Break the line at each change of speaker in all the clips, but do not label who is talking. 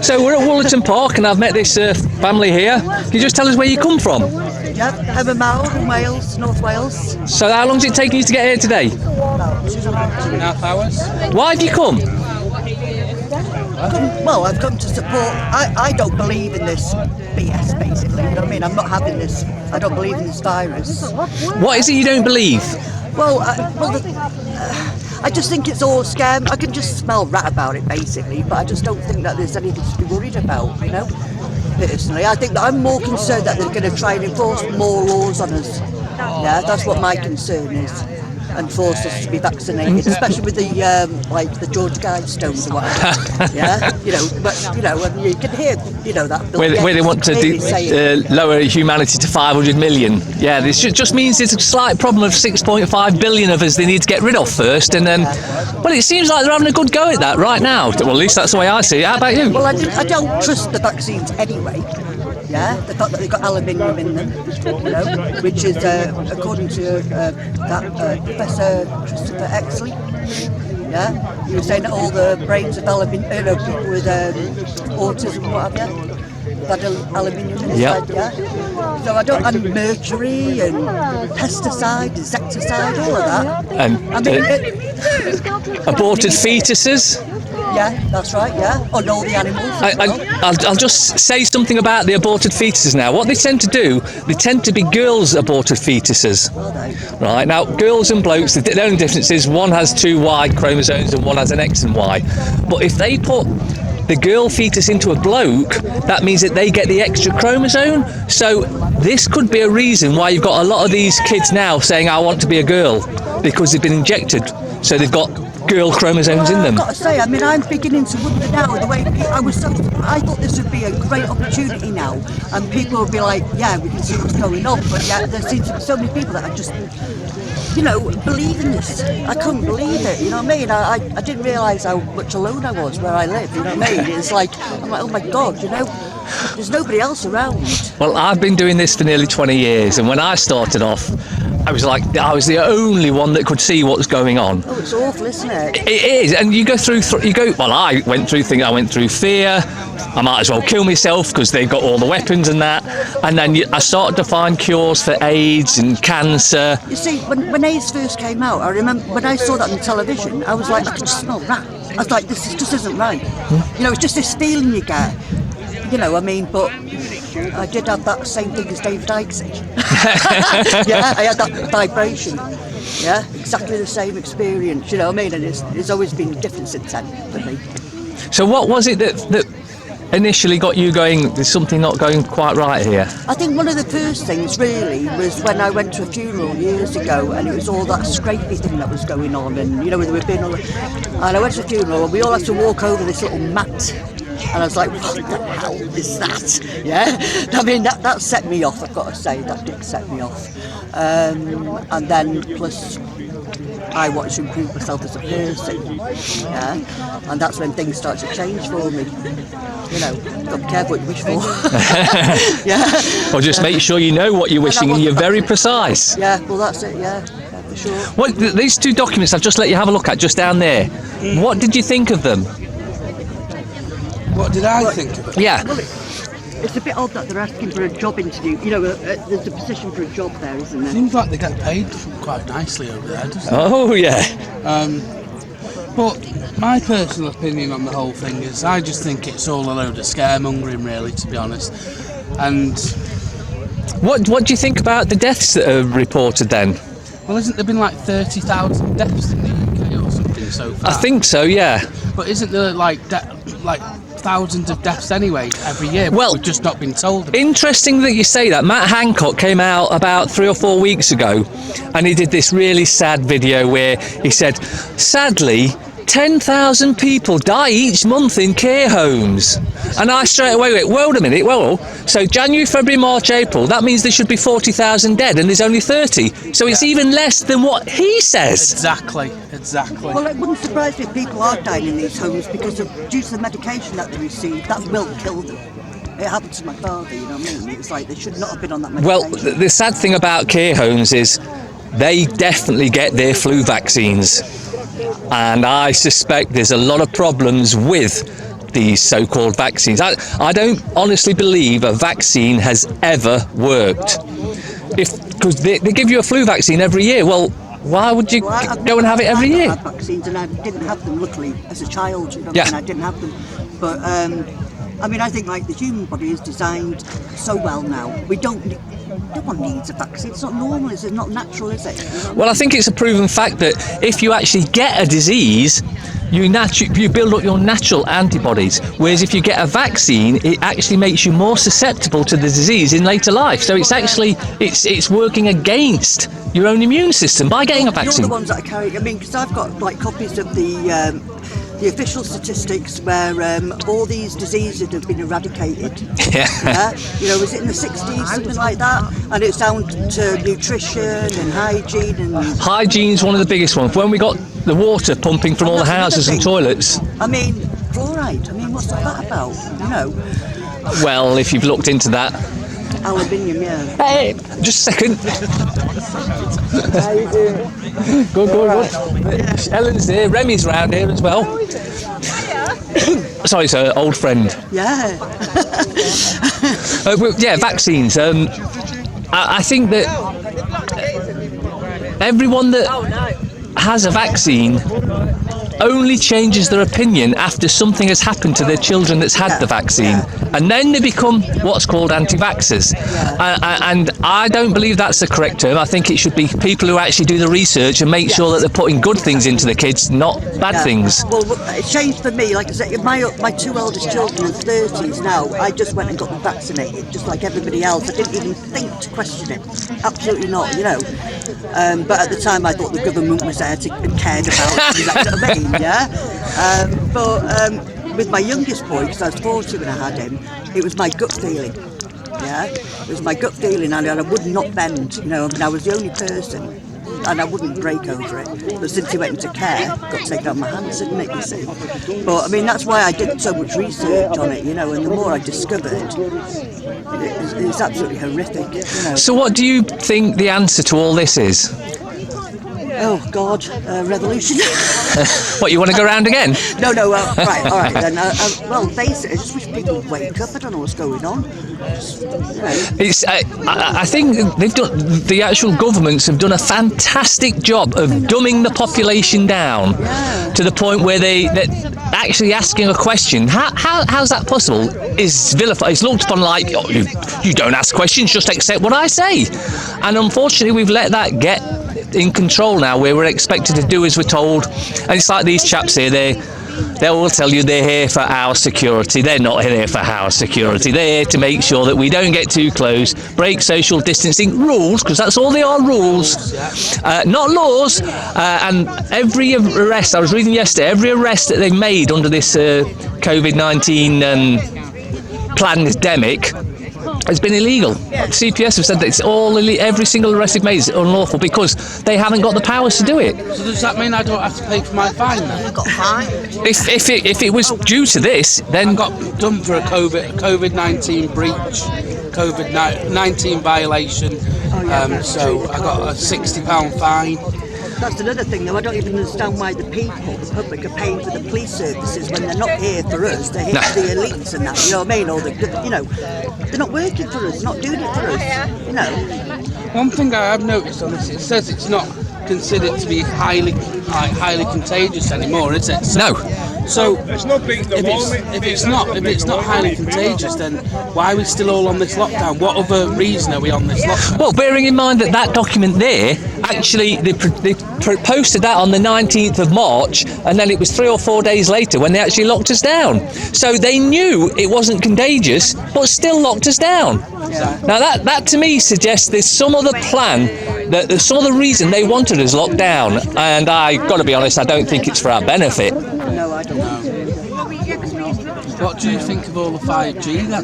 So we're at Woolaton Park and I've met this family here. Can you just tell us where you come from?
Yep, Evermowr in Wales, North Wales.
So how long has it taken you to get here today?
About 2.5 hours.
Why have you come?
Well, I've come to support. I don't believe in this BS, basically. You know what I mean? I'm not having this. I don't believe in this virus.
What is it you don't believe?
Well, I just think it's all a scam. I can just smell rat about it, basically, but I just don't think that there's anything to be worried about, you know? Personally, I think that I'm more concerned that they're going to try and enforce more laws on us. Yeah, that's what my concern is. And force us to be vaccinated, especially with the like the George Guidestones or whatever. Yeah, and you can hear, that.
Where they want to lower humanity to 500 million. Yeah, this just means there's a slight problem of 6.5 billion of us they need to get rid of first, and then, well, it seems like they're having a good go at that right now. Well, at least that's the way I see it. How about you?
Well, I don't trust the vaccines anyway. Yeah, the fact that they've got aluminium in them, which is, according to that Professor Christopher Exley, yeah, he was saying that all the brains of aluminium, people with autism and what have you, had aluminium in his head, yeah. So and mercury and pesticide, insecticide, all of that.
And aborted fetuses.
Yeah, that's right, yeah. On all the animals.
I'll just say something about the aborted fetuses now. What they tend to do, they tend to be girls' aborted fetuses. Right, now, girls and blokes, the only difference is one has 2 Y chromosomes and one has an X and Y. But if they put the girl fetus into a bloke, that means that they get the extra chromosome. So this could be a reason why you've got a lot of these kids now saying, I want to be a girl, because they've been injected. So they've got girl chromosomes in them.
I've got to say, I'm beginning to wonder now the way I thought this would be a great opportunity now, and people would be like, yeah, we can see what's going on, but yeah, there seems to be so many people that are just, believe in this. I couldn't believe it, you know what I mean? I didn't realise how much alone I was where I live, you know what I mean? It's like, I'm like, oh my God, there's nobody else around.
Well, I've been doing this for nearly 20 years, and when I started off, I was the only one that could see what was going on.
Oh, it's awful, isn't it?
It is, and I went through things. I went through fear. I might as well kill myself because they've got all the weapons and that. And then I started to find cures for AIDS and cancer.
You see, when AIDS first came out, I remember when I saw that on television, I was like, I could just smell rat. I was like, this just isn't right. It's just this feeling you get. But I did have that same thing as David Icke. Yeah, I had that vibration. Yeah, exactly the same experience, And it's always been different since then for me.
So what was it that initially got you going, there's something not going quite right here?
I think one of the first things really was when I went to a funeral years ago, and it was all that scrapey thing that was going on, and we were being and I went to a funeral and we all had to walk over this little mat. And I was like, what the hell is that? Yeah? I mean, that set me off, I've got to say. That did set me off. And then, plus, I wanted to improve myself as a person. Yeah? And that's when things start to change for me. Got to be careful what you wish for. Yeah?
Well, just make sure you know what you're wishing and you're very precise.
Yeah, well, that's it, yeah, for sure.
Well, these 2 documents I've just let you have a look at just down there. What did you think of them?
What did I think of it?
Yeah.
Well, it's a bit odd that they're asking for a job interview. There's a position for a job there, isn't there?
Seems like they get paid quite nicely over there, doesn't it?
Oh, yeah.
But my personal opinion on the whole thing is I just think it's all a load of scaremongering, really, to be honest. And
what do you think about the deaths that are reported then?
Well, isn't there been like 30,000 deaths in the UK or something so far?
I think so, yeah.
But isn't there like thousands of deaths anyway every year?
Well,
we've just not been told.
Interesting that you say that. Matt Hancock came out about 3 or 4 weeks ago, and he did this really sad video where he said, sadly, 10,000 people die each month in care homes. And I straight away went, wait a minute, so January, February, March, April, that means there should be 40,000 dead and there's only 30. So it's even less than what he says.
Exactly.
Well, it wouldn't surprise me if people are dying in these homes because due to the medication that they receive, that will kill them. It happened to my father, you know what I mean? It's like they should not have been on that medication.
Well, the sad thing about care homes is they definitely get their flu vaccines. And I suspect there's a lot of problems with these so-called vaccines. I don't honestly believe a vaccine has ever worked. Because they give you a flu vaccine every year. Well, why would you go and have it every year?
I had vaccines and I didn't have them, luckily, as a child. You know,
Yeah.
and I didn't have them. But, I mean, I think like the human body is designed so well now. No one needs a vaccine. It's not normal, is it? Not natural, is it? You know?
Well, I think it's a proven fact that if you actually get a disease, you build up your natural antibodies. Whereas if you get a vaccine, it actually makes you more susceptible to the disease in later life. So it's actually it's working against your own immune system by getting a vaccine.
You're the ones that I carry. I mean, because I've got like copies of the official statistics where all these diseases have been eradicated.
Yeah.
You know, was it in the 60s, something like that? And it's down to nutrition and hygiene and...
Hygiene's one of the biggest ones. When we got the water pumping from all the houses and toilets.
I mean, fluoride. I mean, what's all that about? You know?
Well, if you've looked into that.
Aluminium, yeah.
Hey, just a second.
How you doing?
Good. Ellen's here. Remy's round here as well. Sorry, sir, old friend.
Yeah.
Yeah, vaccines. I think that everyone that has a vaccine only changes their opinion after something has happened to their children that's had the vaccine, and then they become what's called anti-vaxxers. And I don't believe that's the correct term. I think it should be people who actually do the research and make sure that they're putting good things into the kids, not bad things.
Well, it changed for me. Like I said, my two eldest children are 30s now. I just went and got them vaccinated, just like everybody else. I didn't even think to question it. Absolutely not, you know. But at the time, I thought the government was there and cared about it. You know what I mean? Yeah. But with my youngest boy, because I was 40 when I had him, it was my gut feeling. Yeah, it was my gut feeling, and I would not bend. You know, I mean, I was the only person, and I wouldn't break over it. But since he went into care, got taken out of my hands, didn't it? You see. But I mean, that's why I did so much research on it. You know, and the more I discovered, it's absolutely horrific. You know.
So what do you think the answer to all this is?
Oh God, revolution.
What, you want to go round again?
No, right, all right then. Well, basically, I just wish people would wake up. I don't know what's going on. Just, you know.
It's. I think the actual governments have done a fantastic job of dumbing the population down to the point where they're actually asking a question. How's that possible? Is vilified? It's looked upon like, oh, you don't ask questions, just accept what I say. And unfortunately, we've let that get in control now, where we're expected to do as we're told. And it's like these chaps here, they will tell you they're here for our security. They're not here for our security. They're here to make sure that we don't get too close, break social distancing rules, because that's all they are, rules, not laws. And every arrest, I was reading yesterday, every arrest that they've made under this COVID-19 pandemic has been illegal. CPS have said that it's all every single arrest they've made is unlawful because they haven't got the powers to do it.
So does that mean I don't have to pay for my fine then?
You've got fined.
If it was due to this, then
I got done for a COVID-19 breach, COVID-19 violation. So I got a £60 fine.
That's another thing, though. I don't even understand why the people, the public, are paying for the police services when they're not here for us. They're here for the elites and that. You know what I mean? Or you know, they're not working for us, not doing it for us. You know.
One thing I have noticed on this, it says it's not considered to be highly contagious anymore, is it? So,
no.
So if it's not highly contagious, then why are we still all on this lockdown? What other reason are we on this lockdown?
Well, bearing in mind that document there, actually they posted that on the 19th of March, and then it was 3 or 4 days later when they actually locked us down. So they knew it wasn't contagious, but still locked us down. Yeah. Now that to me suggests there's some other plan, that there's some other reason they wanted us locked down, and I got to be honest, I don't think it's for our benefit.
No, I don't.
What do you think of all the 5G then?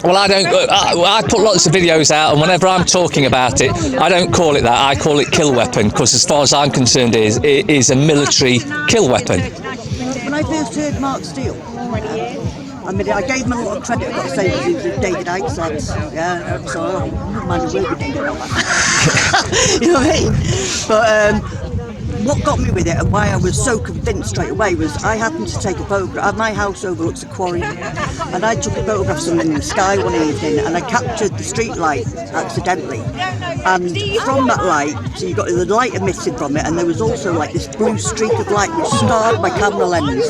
Well, I put lots of videos out, and whenever I'm talking about it, I don't call it that. I call it kill weapon, because as far as I'm concerned, it is a military kill weapon.
When I first heard Mark Steele, I mean, I gave him a lot of credit, I've got to say, because he was with David Icke's lads. Yeah, so I wouldn't mind a word with David on that. You know what I mean? But what got me with it and why I was so convinced straight away was I happened to take a photograph. My house overlooks a quarry, and I took a photograph of something in the sky one evening, and I captured the street light accidentally. And from that light, so you got the light emitted from it, and there was also like this blue streak of light which scarred my camera lens.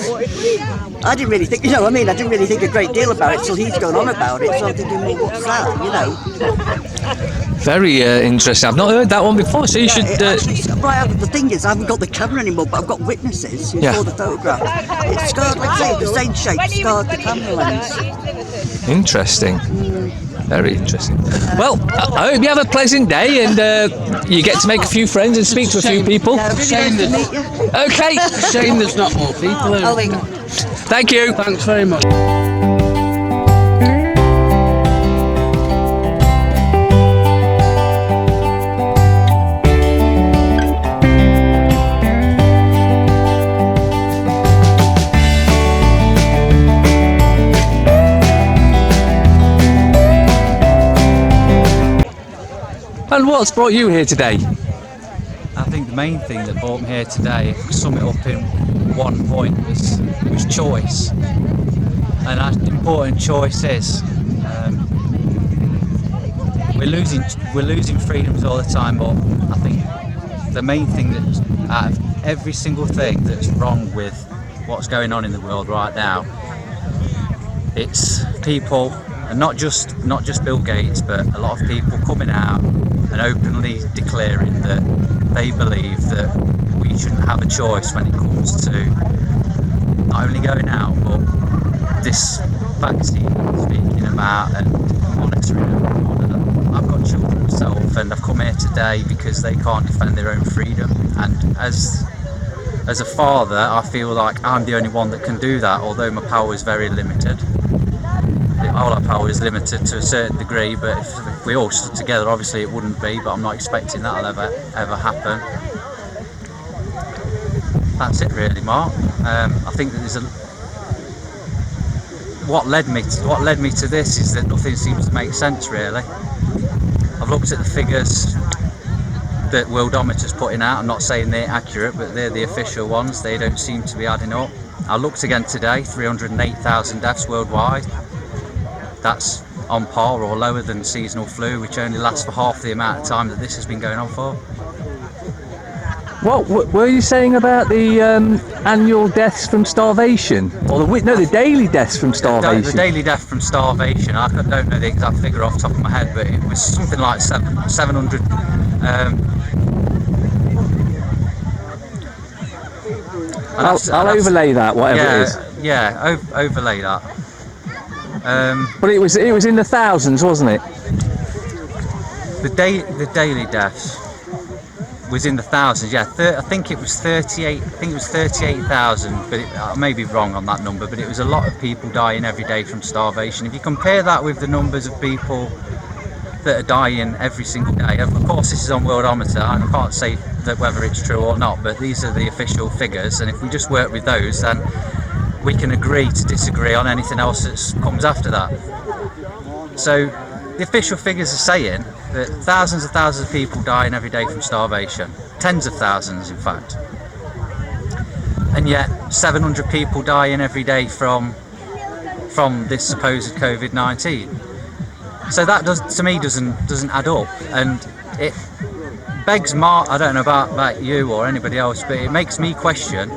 I didn't really think, I didn't really think a great deal about it till he's going on about it. So I'm thinking, well, what's that,
Very interesting. I've not heard that one before, so you should...
the thing is, I haven't got the camera anymore, but I've got witnesses who saw the photograph. It scarred, like I say, the same shape scarred the camera lens.
Interesting. Very interesting. Well, I hope you have a pleasant day and you get to make a few friends and speak to a few people.
Yeah, really
Shame
nice to meet you.
Okay.
Shame there's not more people.
Oh, there you go.
Thank you.
Thanks very much.
And what's brought you here today?
I think the main thing that brought me here today, if I could sum it up in one point, was choice. And an important choice is we're losing freedoms all the time, but I think the main thing that out of every single thing that's wrong with what's going on in the world right now, it's people, and not just Bill Gates, but a lot of people coming out and openly declaring that they believe that we shouldn't have a choice when it comes to not only going out, but this vaccine I'm speaking about and monitoring them. I've got children myself, and I've come here today because they can't defend their own freedom. And as a father, I feel like I'm the only one that can do that, although my power is very limited. All our power is limited to a certain degree, but if we all stood together, obviously it wouldn't be, but I'm not expecting that'll ever happen. That's it really, Mark. I think that there's what led me to this is that nothing seems to make sense really. I've looked at the figures that Worldometer's putting out. I'm not saying they're accurate, but they're the official ones. They don't seem to be adding up. I looked again today, 308,000 deaths worldwide. That's on par or lower than seasonal flu, which only lasts for half the amount of time that this has been going on for.
What were you saying about the annual deaths from starvation? Or the daily deaths from starvation?
The daily death from starvation, I don't know the exact figure off the top of my head, but it was something like 700.
I'll overlay that, whatever it is.
Yeah, overlay that.
But it was in the thousands, wasn't it?
The daily deaths was in the thousands. Yeah, I think it was 38. I think it was 38,000. But I may be wrong on that number. But it was a lot of people dying every day from starvation. If you compare that with the numbers of people that are dying every single day, of course this is on Worldometer, and I can't say that whether it's true or not. But these are the official figures, and if we just work with those, then we can agree to disagree on anything else that comes after that. So the official figures are saying that thousands of people dying every day from starvation, tens of thousands in fact, and yet 700 people dying every day from this supposed COVID-19. So that doesn't add up, and it begs I don't know about you or anybody else, but it makes me question,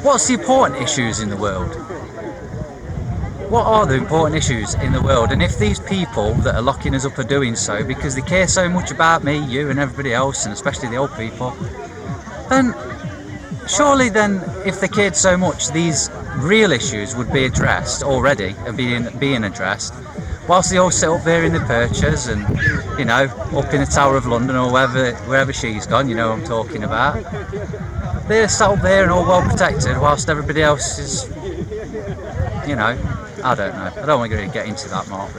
what's the important issues in the world? What are the important issues in the world? And if these people that are locking us up are doing so because they care so much about me, you and everybody else, and especially the old people, then surely if they cared so much, these real issues would be addressed already and being addressed, whilst they all sit up there in the perches and, up in the Tower of London or wherever she's gone, you know what I'm talking about. They're sat up there and all well protected, whilst everybody else is, I don't know. I don't want to get into that, Mark,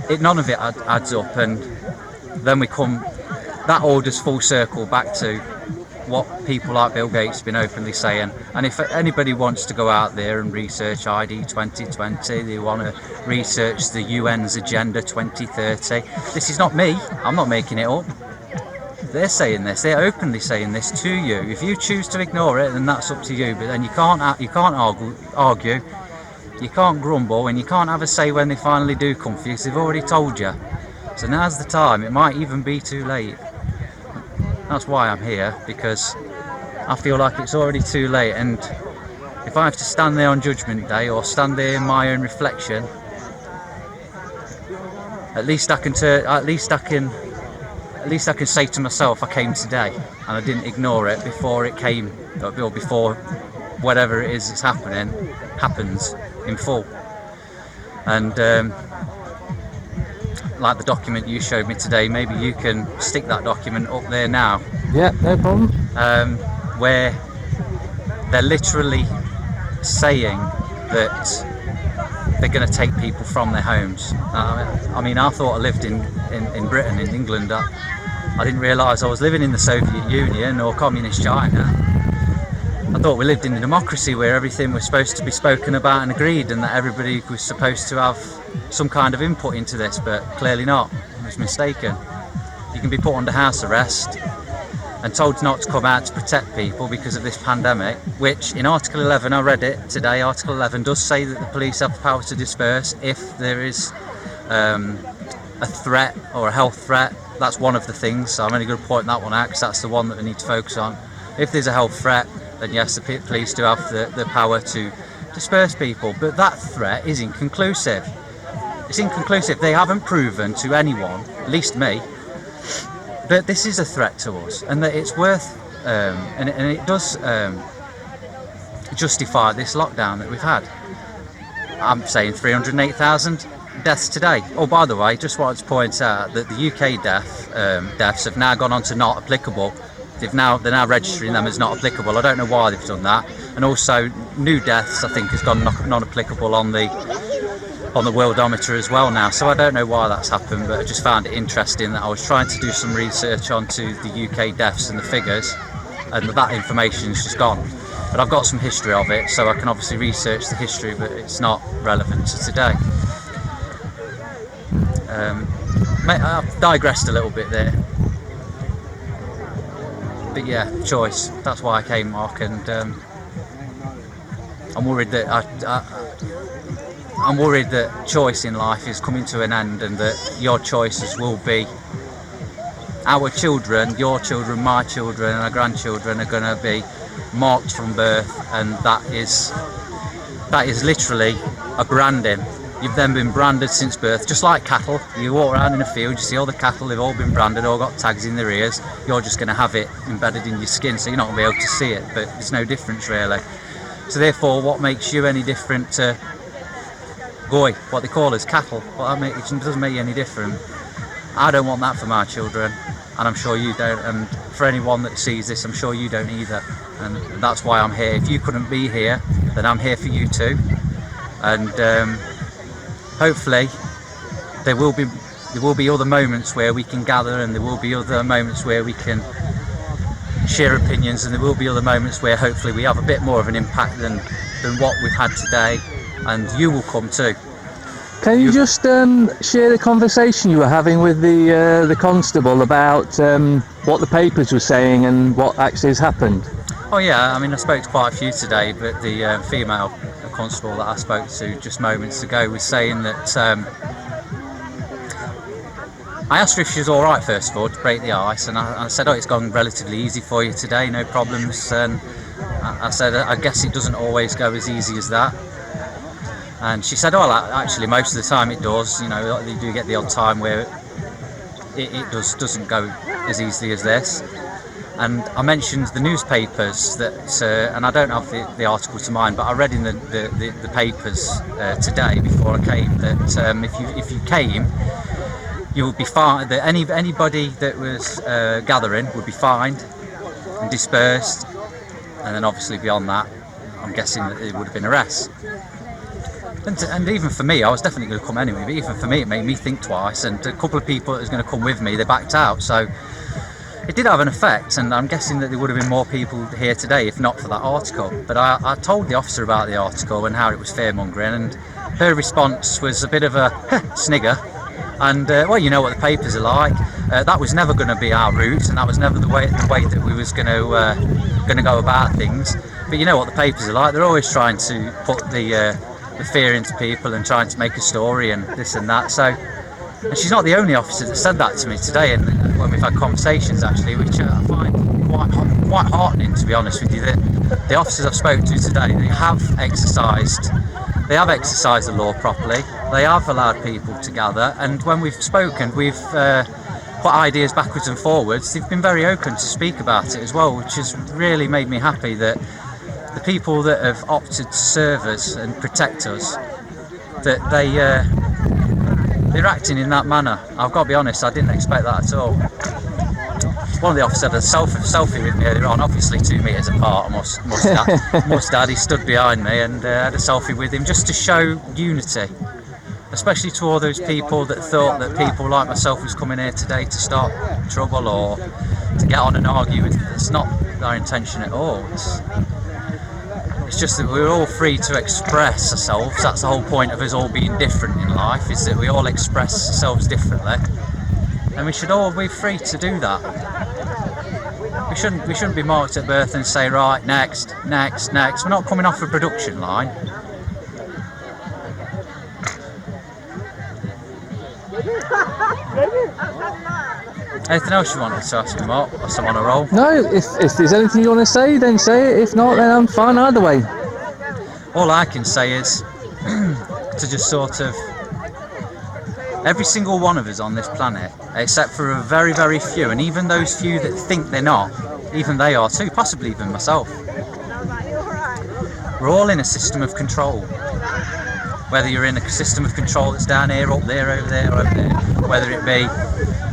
but none of it adds up, and then that all just full circle back to what people like Bill Gates have been openly saying. And if anybody wants to go out there and research ID 2020, they want to research the UN's Agenda 2030, this is not me, I'm not making it up. They're saying this. They're openly saying this to you. If you choose to ignore it, then that's up to you. But then you can't argue, you can't grumble, and you can't have a say when they finally do come for you, because they've already told you. So now's the time. It might even be too late. That's why I'm here, because I feel like it's already too late. And if I have to stand there on Judgment Day, or stand there in my own reflection, at least I can say to myself, I came today, and I didn't ignore it before it came, or before whatever it is that's happens in full. And like the document you showed me today, maybe you can stick that document up there now.
Yeah, no problem.
Where they're literally saying that they're going to take people from their homes. I mean, I thought I lived in Britain, in England. I didn't realise I was living in the Soviet Union or Communist China. I thought we lived in a democracy where everything was supposed to be spoken about and agreed, and that everybody was supposed to have some kind of input into this, but clearly not. I was mistaken. You can be put under house arrest and told not to come out to protect people because of this pandemic, which in Article 11, I read it today, Article 11 does say that the police have the power to disperse if there is a threat or a health threat. That's one of the things, so I'm only going to point that one out because that's the one that we need to focus on. If there's a health threat, then yes, the police do have the power to disperse people, but that threat is inconclusive. It's inconclusive. They haven't proven to anyone, at least me, that this is a threat to us, and that it's worth, and it does justify this lockdown that we've had. I'm saying 308,000 deaths today. Oh, by the way, just wanted to point out that the UK deaths have now gone on to not applicable. They're now registering them as not applicable. I don't know why they've done that. And also, new deaths I think has gone non-applicable on the worldometer as well now. So I don't know why that's happened, but I just found it interesting that I was trying to do some research onto the UK deaths and the figures, and that information's just gone. But I've got some history of it, so I can obviously research the history, but it's not relevant to today. I've digressed a little bit there. But yeah, choice. That's why I came, Mark, and I'm worried that I'm worried that choice in life is coming to an end, and that your choices will be our children, your children, my children, and our grandchildren are going to be marked from birth, and that is literally a branding. You've then been branded since birth, just like cattle. You walk around in a field, you see all the cattle, they've all been branded, all got tags in their ears. You're just going to have it embedded in your skin, so you're not going to be able to see it, but there's no difference really. So therefore, what makes you any different to goy, what they call as cattle? Well, it doesn't make you any different. I don't want that for my children, and I'm sure you don't, and for anyone that sees this, I'm sure you don't either. And that's why I'm here. If you couldn't be here, then I'm here for you too. And hopefully there will be other moments where we can gather, and there will be other moments where we can share opinions, and there will be other moments where hopefully we have a bit more of an impact than what we've had today, and you will come too.
Can you just share the conversation you were having with the constable about what the papers were saying and what actually has happened?
Oh yeah, I mean, I spoke to quite a few today, but the female constable that I spoke to just moments ago was saying that I asked her if she was alright first of all to break the ice, and I said, oh, it's gone relatively easy for you today, no problems. And I said, I guess it doesn't always go as easy as that. And she said, oh, actually most of the time it does. You know, you do get the odd time where it doesn't go as easily as this. And I mentioned the newspapers that, and I don't have the article to mind, but I read in the papers today before I came that if you came, you would be fined. That anybody that was gathering would be fined and dispersed, and then obviously beyond that, I'm guessing that it would have been arrests. And even for me, I was definitely going to come anyway, but even for me it made me think twice, and a couple of people that was going to come with me, they backed out, so it did have an effect, and I'm guessing that there would have been more people here today if not for that article. But I told the officer about the article and how it was fearmongering, and her response was a bit of a snigger, and well, you know what the papers are like. That was never going to be our route, and that was never the way that we was going to go about things. But you know what the papers are like; they're always trying to put the fear into people and trying to make a story and this and that. So, and she's not the only officer that said that to me today, and when we've had conversations actually, which I find quite heartening, to be honest with you. That the officers I've spoken to today, they have exercised the law properly. They have allowed people to gather, and when we've spoken, we've put ideas backwards and forwards. They've been very open to speak about it as well, which has really made me happy that the people that have opted to serve us and protect us, that they're acting in that manner. I've got to be honest, I didn't expect that at all. One of the officers had a selfie with me earlier on, obviously 2 metres apart, I must add. He stood behind me and had a selfie with him just to show unity, especially to all those people that thought that people like myself was coming here today to start trouble or to get on and argue with. It's not our intention at all. It's just that we're all free to express ourselves. That's the whole point of us all being different in life, is that we all express ourselves differently, and we should all be free to do that. We shouldn't be marked at birth and say, right, next. We're not coming off a production line. Anything else you wanted to ask me, Mark? Or someone on a roll?
No, if there's anything you want to say, then say it. If not, then I'm fine either way.
All I can say is to just sort of, every single one of us on this planet, except for a very, very few, and even those few that think they're not, even they are too, possibly even myself. We're all in a system of control. Whether you're in a system of control that's down here, up there, over there, or over there, whether it be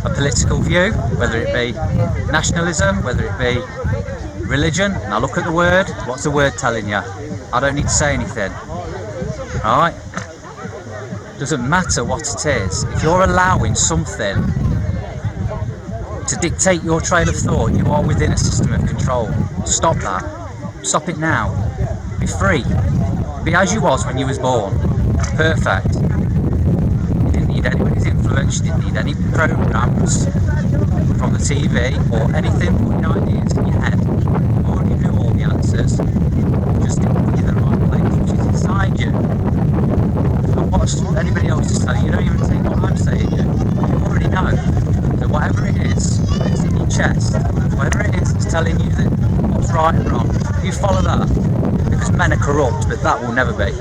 a political view, whether it be nationalism, whether it be religion. Now look at the word. What's the word telling you? I don't need to say anything. Alright? Doesn't matter what it is. If you're allowing something to dictate your trail of thought, you are within a system of control. Stop that. Stop it now. Be free. Be as you was when you was born. Perfect. You didn't need anybody's influence, you didn't need any programs from the TV or anything, putting ideas in your head. You already knew all the answers. Just didn't put you in the right place, which is inside you. Don't watch anybody else is telling you. Don't even take what I'm saying. You already know that whatever it is, it's in your chest. Whatever it is, it's telling you that what's right and wrong. You follow that, because men are corrupt, but that will never be.